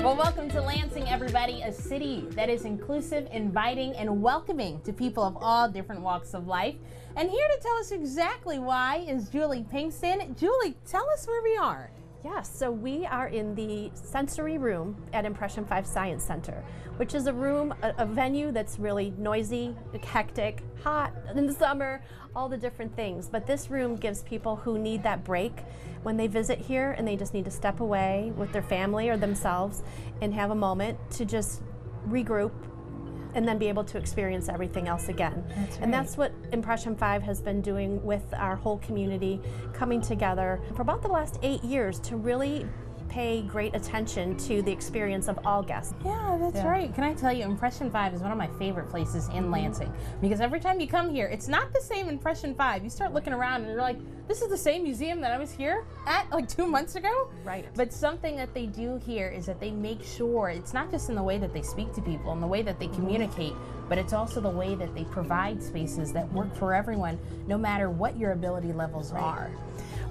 Well, welcome to Lansing, everybody, a city that is inclusive, inviting, and welcoming to people of all different walks of life. And here to tell us exactly why is Julie Pinkston. Julie, tell us where we are. Yes, so we are in the sensory room at Impression 5 Science Center, which is a room, a venue that's really noisy, hectic, hot in the summer, all the different things. But this room gives people who need that break when they visit here and they just need to step away with their family or themselves and have a moment to just regroup and then be able to experience everything else again. That's right. And that's what Impression 5 has been doing with our whole community, coming together for about the last 8 years to really pay great attention to the experience of all guests. Yeah, that's right. Can I tell you, Impression 5 is one of my favorite places in Lansing, because every time you come here, it's not the same Impression 5. You start looking around and you're like, this is the same museum that I was here at like 2 months ago. Right. But something that they do here is that they make sure it's not just in the way that they speak to people and the way that they communicate, but it's also the way that they provide spaces that work for everyone, no matter what your ability levels are.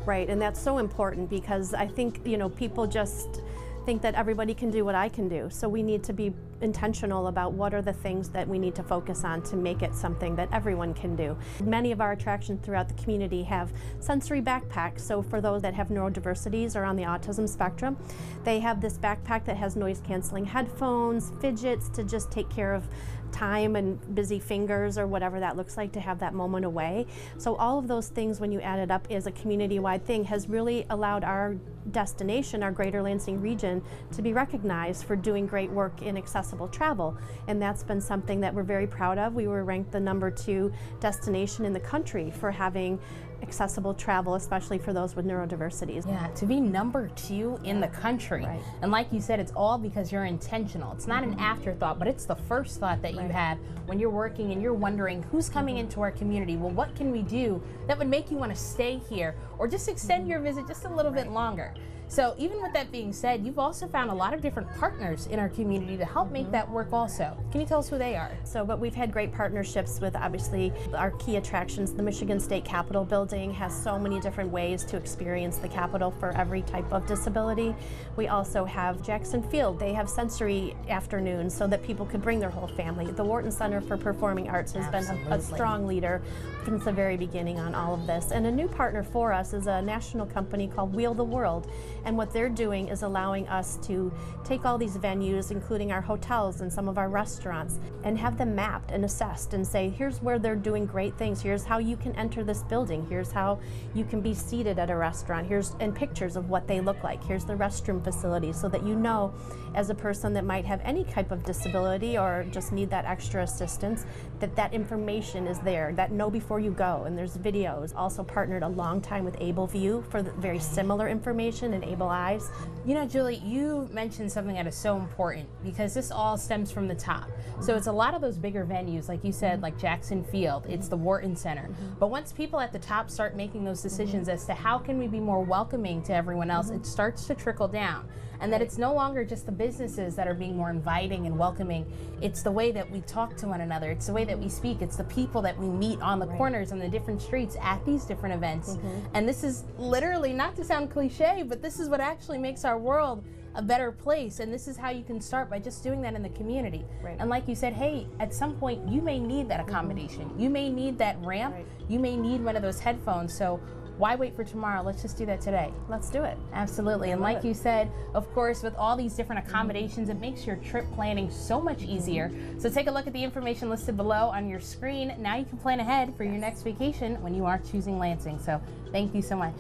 Right, and that's so important because I think, people just think that everybody can do what I can do. So we need to be intentional about what are the things that we need to focus on to make it something that everyone can do. Many of our attractions throughout the community have sensory backpacks. So for those that have neurodiversities or on the autism spectrum, they have this backpack that has noise canceling headphones, fidgets to just take care of time and busy fingers or whatever that looks like to have that moment away. So all of those things, when you add it up as a community-wide thing, has really allowed our destination, our greater Lansing region, to be recognized for doing great work in accessible travel. And that's been something that we're very proud of. We were ranked the #2 destination in the country for having accessible travel, especially for those with neurodiversities. Yeah, to be #2 in the country. Right. And like you said, it's all because you're intentional. It's not an afterthought, but it's the first thought that you have when you're working and you're wondering who's coming into our community. Well, what can we do that would make you want to stay here or just extend your visit just a little bit longer? So even with that being said, you've also found a lot of different partners in our community to help make that work also. Can you tell us who they are? But we've had great partnerships with, obviously, our key attractions. The Michigan State Capitol building has so many different ways to experience the Capitol for every type of disability. We also have Jackson Field. They have sensory afternoons so that people could bring their whole family. The Wharton Center for Performing Arts has been a strong leader since the very beginning on all of this. And a new partner for us is a national company called Wheel the World. And what they're doing is allowing us to take all these venues, including our hotels and some of our restaurants, and have them mapped and assessed and say, here's where they're doing great things. Here's how you can enter this building. Here's how you can be seated at a restaurant. And pictures of what they look like. Here's the restroom facilities, so that you know, as a person that might have any type of disability or just need that extra assistance, that information is there, that know before you go. And there's videos. Also partnered a long time with Able View for the very similar information and Able Eyes. You know, Julie, you mentioned something that is so important because this all stems from the top. So it's a lot of those bigger venues, like you said, like Jackson Field, it's the Wharton Center. But once people at the top start making those decisions as to how can we be more welcoming to everyone else, it starts to trickle down. And that it's no longer just the businesses that are being more inviting and welcoming. It's the way that we talk to one another. It's the way that we speak. It's the people that we meet on the corners and the different streets at these different events. And this is literally, not to sound cliche, but this is what actually makes our world a better place. And this is how you can start, by just doing that in the community. And like you said, hey, at some point you may need that accommodation. You may need that ramp. You may need one of those headphones. So why wait for tomorrow? Let's just do that today. Let's do it. Absolutely. And like you said, of course, with all these different accommodations, it makes your trip planning so much easier. So take a look at the information listed below on your screen. Now you can plan ahead for your next vacation when you are choosing Lansing. So thank you so much.